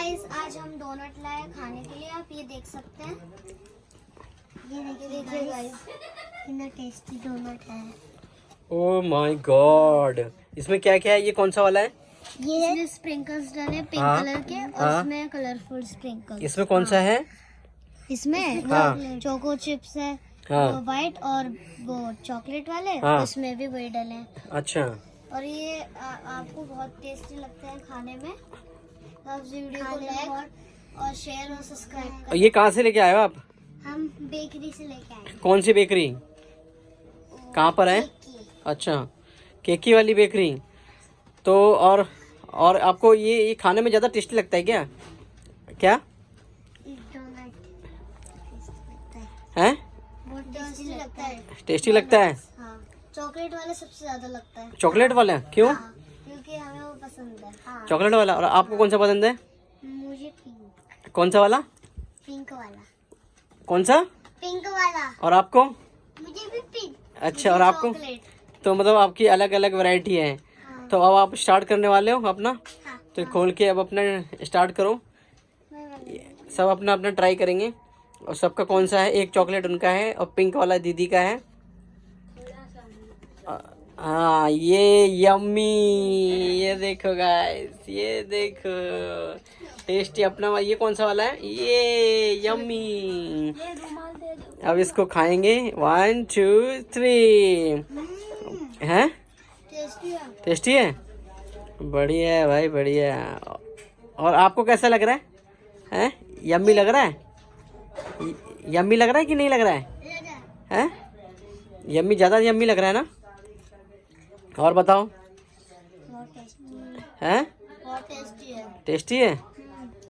Guys, आज हम donut लाए खाने के लिए। आप ये देख सकते हैं। ये देखिए गाइस, कितना टेस्टी डोनट है। ओह माय गॉड, इसमें क्या क्या है? ये कौन सा वाला है? ये स्प्रिंकल्स डाले पिंक कलर के, और इसमें कलरफुल स्प्रिंकल्स। इसमें कौन सा है? इसमें चोको चिप्स है, वो व्हाइट, और वो चॉकलेट वाले, उसमें भी वही डाले हैं। अच्छा। और ये आपको बहुत टेस्टी लगते हैं खाने में। आप वीडियो को लाइक और शेयर और सब्सक्राइब करें। ये कहाँ से लेके आए हो आप? हम बेकरी से लेके आए। कौन सी बेकरी? कहाँ पर है? अच्छा, केकी वाली बेकरी। तो और आपको ये खाने में ज़्यादा टेस्टी लगता है क्या? क्या है? बहुत टेस्टी लगता है। टेस्टी लगता है? हाँ, चॉकलेट वाला सबसे ज्यादा लगता है। चॉकलेट वाला क्यों? हाँ, क्योंकि हमें वो पसंद है। हाँ। चॉकलेट वाला। और आपको कौन सा पसंद है? मुझे पिंक। कौन सा वाला? पिंक वाला। कौन सा? पिंक वाला। और आपको? मुझे भी पिंक। अच्छा, और आपको? तो मतलब आपकी अलग अलग वैरायटी है। हाँ। तो अब आप स्टार्ट करने वाले हो अपना? हाँ। तो खोल के अब अपना स्टार्ट करो। सब अपना अपना ट्राई करेंगे और सबका कौन सा है। एक चॉकलेट उनका है और पिंक वाला दीदी का है। हाँ, ये यम्मी। ये देखो गाइस, ये देखो टेस्टी अपना। ये कौन सा वाला है? ये यम्मी। अब इसको खाएंगे। 1 2 3। हैं? टेस्टी है। बढ़िया है भाई, बढ़िया। और आपको कैसा लग रहा है? हैं? यम्मी लग रहा है? यम्मी लग रहा है कि नहीं लग रहा है? हैं? यम्मी, ज़्यादा यम्मी लग रहा है ना? और बताओ। हैं? बहुत टेस्टी है। टेस्टी है।